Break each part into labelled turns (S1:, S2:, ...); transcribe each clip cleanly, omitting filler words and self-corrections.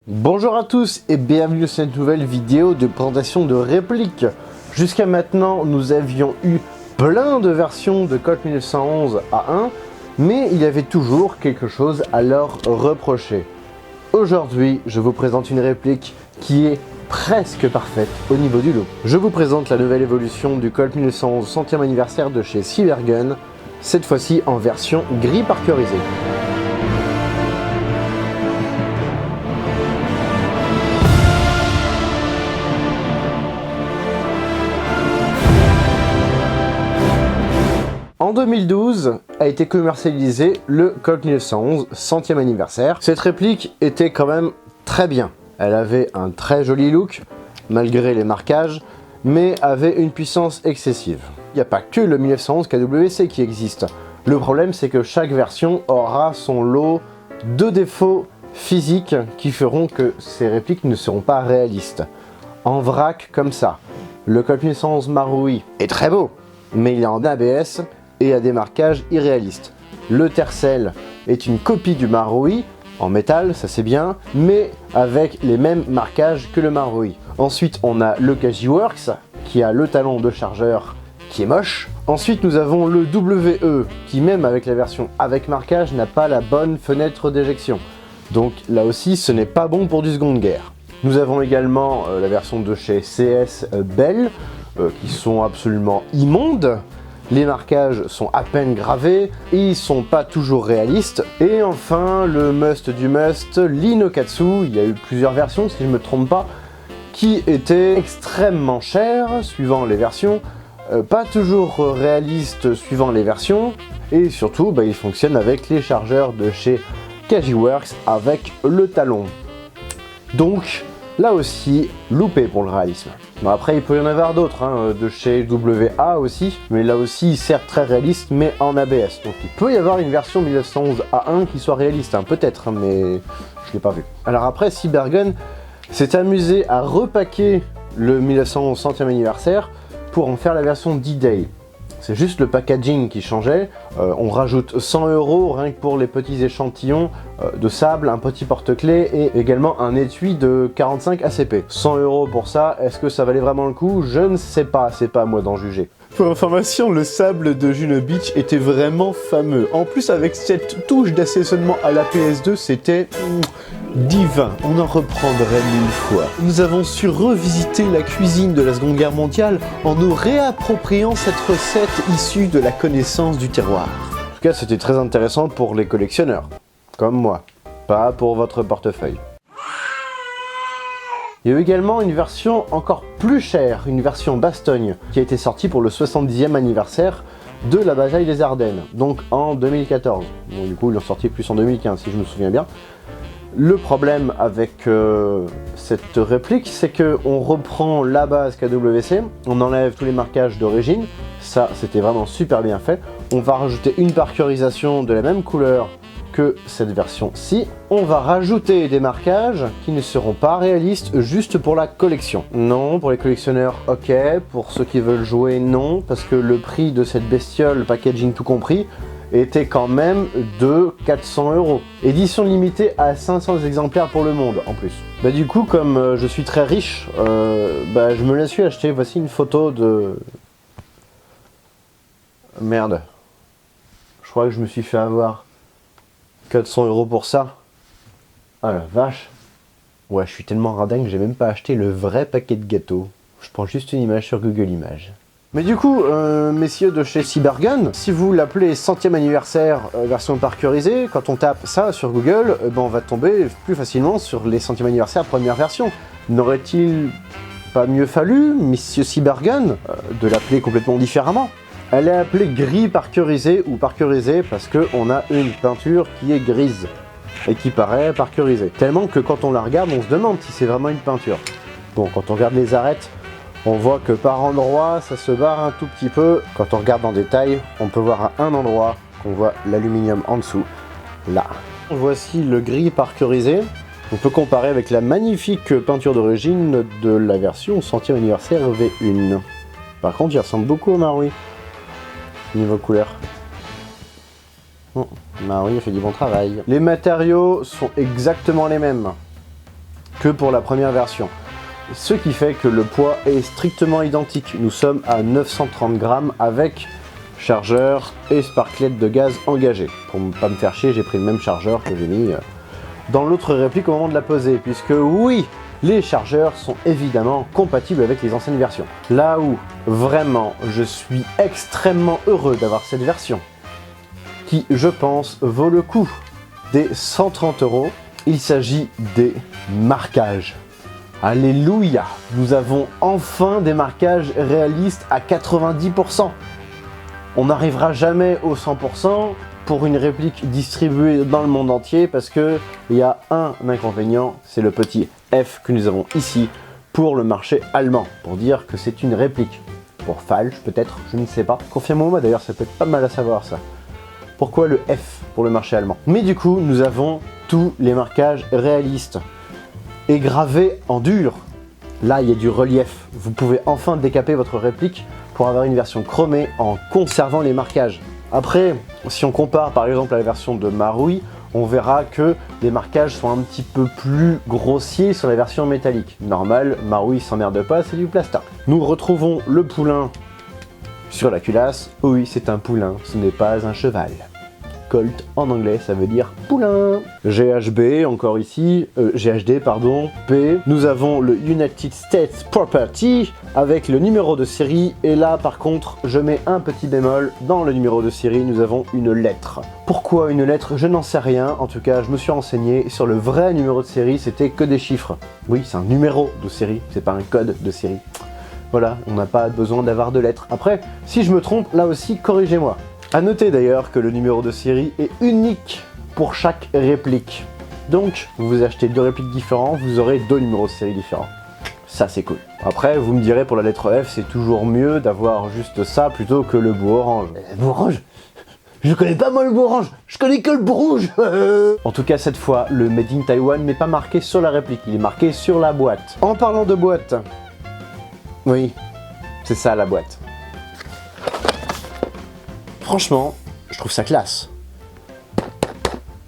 S1: Bonjour à tous et bienvenue sur cette nouvelle vidéo de présentation de répliques. Jusqu'à maintenant, nous avions eu plein de versions de Colt 1911 A1, mais il y avait toujours quelque chose à leur reprocher. Aujourd'hui, je vous présente une réplique qui est presque parfaite au niveau du look. Je vous présente la nouvelle évolution du Colt 1911 centième anniversaire de chez Cybergun, cette fois-ci en version gris parkerisé. En 2012 a été commercialisé le Colt 1911 centième anniversaire. Cette réplique était quand même très bien. Elle avait un très joli look, malgré les marquages, mais avait une puissance excessive. Il n'y a pas que le 1911 KWC qui existe. Le problème, c'est que chaque version aura son lot de défauts physiques qui feront que ces répliques ne seront pas réalistes. En vrac, comme ça, le Colt 1911 Marui est très beau, mais il est en ABS et a des marquages irréalistes. Le Tercel est une copie du Marui, en métal, ça c'est bien, mais avec les mêmes marquages que le Marui. Ensuite, on a le Kajiworks, qui a le talon de chargeur qui est moche. Ensuite, nous avons le WE, qui même avec la version avec marquage, n'a pas la bonne fenêtre d'éjection. Donc là aussi, ce n'est pas bon pour du seconde guerre. Nous avons également la version de chez CS Bell, qui sont absolument immondes. Les marquages sont à peine gravés et ils sont pas toujours réalistes. Et enfin, le must du must, l'Inokatsu, il y a eu plusieurs versions si je me trompe pas, qui étaient extrêmement chères suivant les versions, pas toujours réalistes suivant les versions, et surtout il fonctionne avec les chargeurs de chez Kajiworks avec le talon. Donc là aussi, loupé pour le réalisme. Bon, après, il peut y en avoir d'autres, de chez WA aussi, mais là aussi, certes très réaliste, mais en ABS. Donc il peut y avoir une version 1911 A1 qui soit réaliste, peut-être, mais je ne l'ai pas vu. Alors après, Cybergun s'est amusé à repacker le 1911 centième anniversaire pour en faire la version D-Day. C'est juste le packaging qui changeait. On rajoute 100 € rien que pour les petits échantillons de sable, un petit porte-clés et également un étui de 45 ACP. 100 € pour ça, est-ce que ça valait vraiment le coup? Je ne sais pas, c'est pas à moi d'en juger. Pour information, le sable de Juno Beach était vraiment fameux. En plus, avec cette touche d'assaisonnement à la PS2, c'était divin. On en reprendrait 1000 fois. Nous avons su revisiter la cuisine de la Seconde Guerre mondiale en nous réappropriant cette recette issue de la connaissance du terroir. En tout cas, c'était très intéressant pour les collectionneurs, comme moi, pas pour votre portefeuille. Il y a eu également une version encore plus chère, une version Bastogne, qui a été sortie pour le 70e anniversaire de la bataille des Ardennes, donc en 2014. Bon, du coup, ils l'ont sorti plus en 2015, si je me souviens bien. Le problème avec cette réplique, c'est qu'on reprend la base KWC, on enlève tous les marquages d'origine, ça c'était vraiment super bien fait. On va rajouter une parkerisation de la même couleur que cette version-ci. On va rajouter des marquages qui ne seront pas réalistes juste pour la collection. Non, pour les collectionneurs, ok. Pour ceux qui veulent jouer, non, parce que le prix de cette bestiole, packaging tout compris, était quand même de 400 €. Édition limitée à 500 exemplaires pour le monde en plus. Du coup, comme je suis très riche, je me la suis acheté. Voici une photo de... Merde. Je crois que je me suis fait avoir 400 € pour ça. Ah la vache. Ouais, je suis tellement radin que j'ai même pas acheté le vrai paquet de gâteaux. Je prends juste une image sur Google Images. Mais du coup, messieurs de chez Cybergun, si vous l'appelez centième anniversaire version parkerisée, quand on tape ça sur Google, on va tomber plus facilement sur les centièmes anniversaires première version. N'aurait-il pas mieux fallu, messieurs Cybergun, de l'appeler complètement différemment? Elle est appelée gris parkerisé ou parkerisé parce qu'on a une peinture qui est grise et qui paraît parkerisée. Tellement que quand on la regarde, on se demande si c'est vraiment une peinture. Bon, quand on regarde les arêtes, on voit que par endroit, ça se barre un tout petit peu. Quand on regarde en détail, on peut voir à un endroit qu'on voit l'aluminium en dessous, là. Voici le gris parkerisé. On peut comparer avec la magnifique peinture d'origine de la version centième anniversaire V1. Par contre, il ressemble beaucoup au Marui, niveau couleur. Marui a fait du bon travail. Les matériaux sont exactement les mêmes. que pour la première version. Ce qui fait que le poids est strictement identique. Nous sommes à 930 grammes avec chargeur et sparklet de gaz engagé. Pour ne pas me faire chier, j'ai pris le même chargeur que j'ai mis dans l'autre réplique au moment de la poser, puisque oui, les chargeurs sont évidemment compatibles avec les anciennes versions. Là où vraiment je suis extrêmement heureux d'avoir cette version, qui je pense vaut le coup des 130 €, il s'agit des marquages. Alléluia! Nous avons enfin des marquages réalistes à 90%. On n'arrivera jamais au 100% pour une réplique distribuée dans le monde entier parce qu'il y a un inconvénient, c'est le petit F que nous avons ici pour le marché allemand, pour dire que c'est une réplique. Pour Falsch peut-être, je ne sais pas. Confirmez-moi d'ailleurs, ça peut être pas mal à savoir ça. Pourquoi le F pour le marché allemand? Mais du coup, nous avons tous les marquages réalistes et gravés en dur. Là, il y a du relief. Vous pouvez enfin décaper votre réplique pour avoir une version chromée en conservant les marquages. Après, si on compare par exemple à la version de Marui, on verra que les marquages sont un petit peu plus grossiers sur la version métallique. Normal, Marui s'emmerde pas, c'est du plastoc. Nous retrouvons le poulain sur la culasse. Oui, c'est un poulain, ce n'est pas un cheval. Colt en anglais, ça veut dire poulain. GHB, encore ici, GHD, pardon, P. Nous avons le United States Property avec le numéro de série. Et là, par contre, je mets un petit bémol. Dans le numéro de série, nous avons une lettre. Pourquoi une lettre? Je n'en sais rien. En tout cas, je me suis renseigné. Sur le vrai numéro de série, c'était que des chiffres. Oui, c'est un numéro de série, c'est pas un code de série. Voilà, on n'a pas besoin d'avoir de lettres. Après, si je me trompe, là aussi, corrigez-moi. A noter d'ailleurs que le numéro de série est unique pour chaque réplique. Donc, vous achetez deux répliques différentes, vous aurez deux numéros de série différents. Ça, c'est cool. Après, vous me direz, pour la lettre F, c'est toujours mieux d'avoir juste ça plutôt que le bout orange. Bout orange? Je connais pas moi le bout orange, je connais que le bout rouge. En tout cas, cette fois, le Made in Taiwan n'est pas marqué sur la réplique, il est marqué sur la boîte. En parlant de boîte, oui, c'est ça la boîte. Franchement, je trouve ça classe.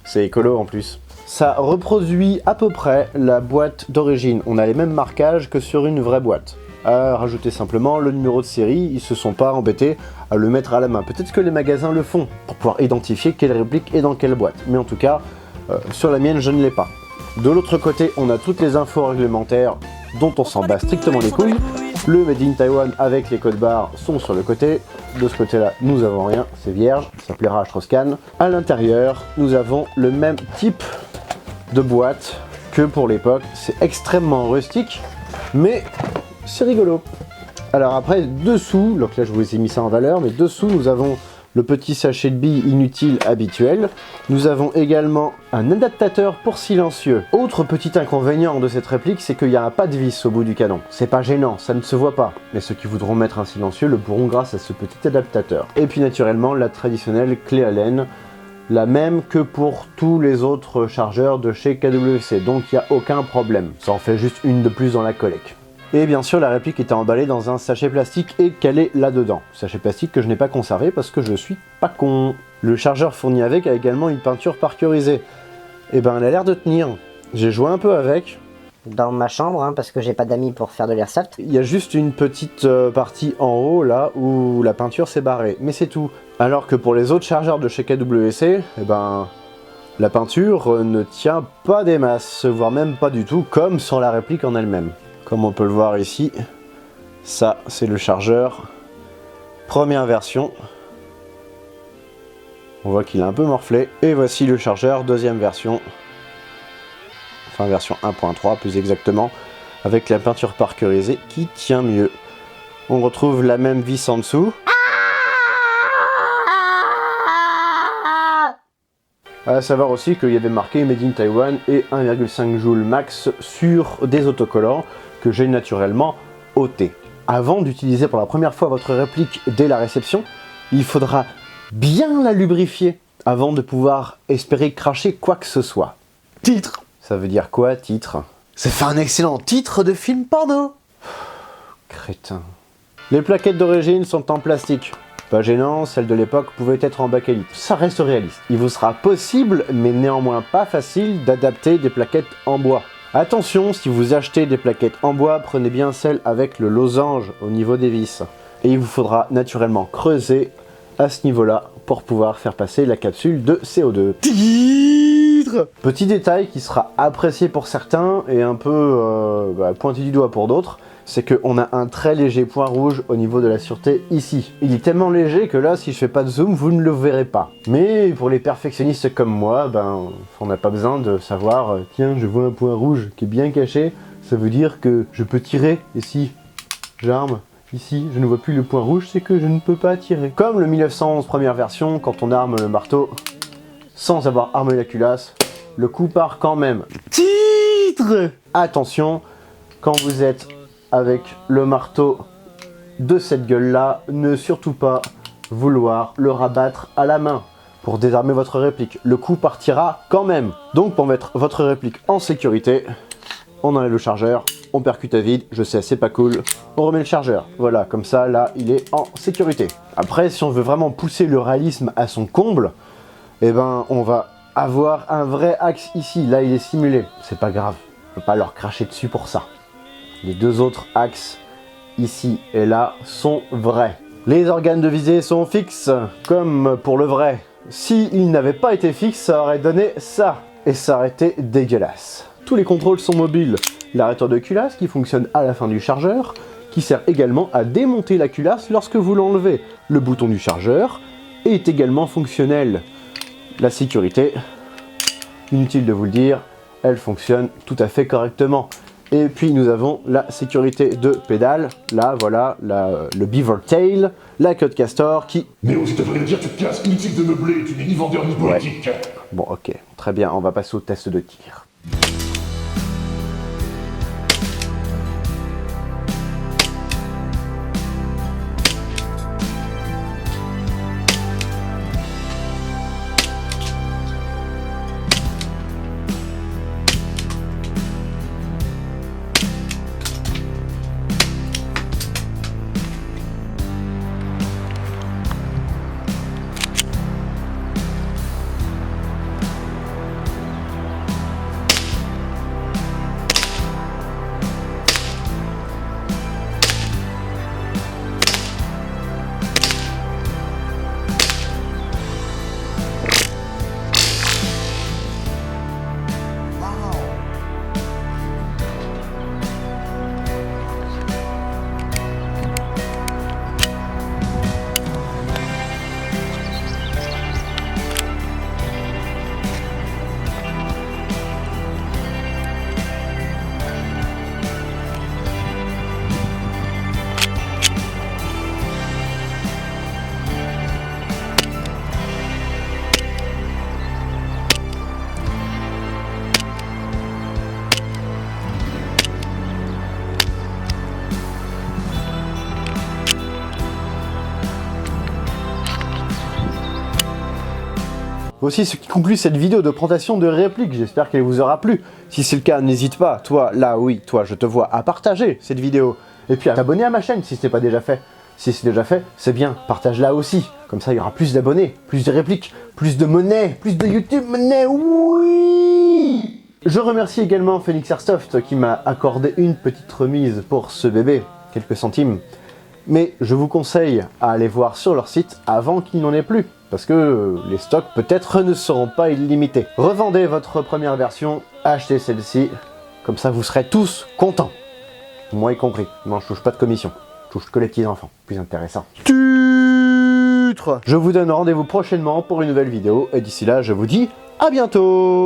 S1: C'est écolo en plus. Ça reproduit à peu près la boîte d'origine. On a les mêmes marquages que sur une vraie boîte. À rajouter simplement le numéro de série, ils se sont pas embêtés à le mettre à la main. Peut-être que les magasins le font pour pouvoir identifier quelle réplique est dans quelle boîte. Mais en tout cas, sur la mienne, je ne l'ai pas. De l'autre côté, on a toutes les infos réglementaires dont on s'en bat strictement les couilles. Le Made in Taiwan avec les codes barres sont sur le côté. De ce côté-là, nous avons rien, c'est vierge, ça plaira à Strauss-Kahn. À l'intérieur, nous avons le même type de boîte que pour l'époque. C'est extrêmement rustique, mais c'est rigolo. Alors après, dessous, donc là je vous ai mis ça en valeur, mais dessous nous avons le petit sachet de billes inutile habituel. Nous avons également un adaptateur pour silencieux. Autre petit inconvénient de cette réplique, c'est qu'il n'y a pas de vis au bout du canon. C'est pas gênant, ça ne se voit pas. Mais ceux qui voudront mettre un silencieux le pourront grâce à ce petit adaptateur. Et puis naturellement, la traditionnelle clé Allen, la même que pour tous les autres chargeurs de chez KWC, donc il n'y a aucun problème. Ça en fait juste une de plus dans la collecte. Et bien sûr, la réplique était emballée dans un sachet plastique et calée là-dedans. Sachet plastique que je n'ai pas conservé parce que je suis pas con. Le chargeur fourni avec a également une peinture parcurisée. Et ben, elle a l'air de tenir. J'ai joué un peu avec.
S2: Dans ma chambre, hein, parce que j'ai pas d'amis pour faire de l'airsoft.
S1: Il y a juste une petite partie en haut, là, où la peinture s'est barrée. Mais c'est tout. Alors que pour les autres chargeurs de chez KWC, eh ben, la peinture ne tient pas des masses, voire même pas du tout, comme sur la réplique en elle-même. Comme on peut le voir ici, ça c'est le chargeur première version. On voit qu'il est un peu morflé. Et voici le chargeur deuxième version. Enfin version 1.3 plus exactement. Avec la peinture parcurisée qui tient mieux. On retrouve la même vis en dessous. À savoir aussi qu'il y avait marqué Made in Taiwan et 1,5 joules max sur des autocollants que j'ai naturellement ôté. Avant d'utiliser pour la première fois votre réplique dès la réception, il faudra bien la lubrifier avant de pouvoir espérer cracher quoi que ce soit. Titre. Ça veut dire quoi, titre? Ça fait un excellent titre de film porno. Crétin. Les plaquettes d'origine sont en plastique. Pas gênant, celles de l'époque pouvaient être en bakélite. Ça reste réaliste. Il vous sera possible, mais néanmoins pas facile, d'adapter des plaquettes en bois. Attention, si vous achetez des plaquettes en bois, prenez bien celles avec le losange au niveau des vis. Et il vous faudra naturellement creuser à ce niveau-là pour pouvoir faire passer la capsule de CO2. Petit détail qui sera apprécié pour certains et un peu pointé du doigt pour d'autres, c'est qu'on a un très léger point rouge au niveau de la sûreté ici. Il est tellement léger que là, si je fais pas de zoom, vous ne le verrez pas. Mais pour les perfectionnistes comme moi, on n'a pas besoin de savoir tiens, je vois un point rouge qui est bien caché, ça veut dire que je peux tirer, et si j'arme ici, je ne vois plus le point rouge, c'est que je ne peux pas tirer. Comme le 1911 première version, quand on arme le marteau, sans avoir armé la culasse, le coup part quand même. Titre! Attention, quand vous êtes avec le marteau de cette gueule-là, ne surtout pas vouloir le rabattre à la main pour désarmer votre réplique. Le coup partira quand même. Donc pour mettre votre réplique en sécurité, on enlève le chargeur, on percute à vide, je sais c'est pas cool, on remet le chargeur. Voilà, comme ça là il est en sécurité. Après si on veut vraiment pousser le réalisme à son comble, eh ben on va avoir un vrai axe ici, là il est simulé. C'est pas grave, je peux pas leur cracher dessus pour ça. Les deux autres axes, ici et là, sont vrais. Les organes de visée sont fixes, comme pour le vrai. S'ils n'avaient pas été fixes, ça aurait donné ça. Et ça aurait été dégueulasse. Tous les contrôles sont mobiles. L'arrêteur de culasse qui fonctionne à la fin du chargeur, qui sert également à démonter la culasse lorsque vous l'enlevez. Le bouton du chargeur est également fonctionnel. La sécurité, inutile de vous le dire, elle fonctionne tout à fait correctement. Et puis nous avons la sécurité de pédale, là voilà, le beaver tail, la queue de castor qui...
S3: Néo, tu devrais me dire, tu te casses, inutile de meubler, tu n'es ni vendeur ni politique. Ouais.
S1: Bon ok, très bien, on va passer au test de tir. Voici ce qui conclut cette vidéo de présentation de répliques, j'espère qu'elle vous aura plu. Si c'est le cas, n'hésite pas, toi, là, oui, toi, je te vois, à partager cette vidéo. Et puis à t'abonner à ma chaîne si ce n'est pas déjà fait. Si c'est déjà fait, c'est bien, partage-la aussi. Comme ça, il y aura plus d'abonnés, plus de répliques, plus de monnaie, plus de YouTube monnaie, oui! Je remercie également Phoenix Airsoft qui m'a accordé une petite remise pour ce bébé, quelques centimes. Mais je vous conseille à aller voir sur leur site avant qu'il n'en ait plus, parce que les stocks peut-être ne seront pas illimités. Revendez votre première version, achetez celle-ci, comme ça vous serez tous contents. Moi y compris, moi je touche pas de commission, je touche que les petits enfants, plus intéressant. Je vous donne rendez-vous prochainement pour une nouvelle vidéo, et d'ici là je vous dis à bientôt.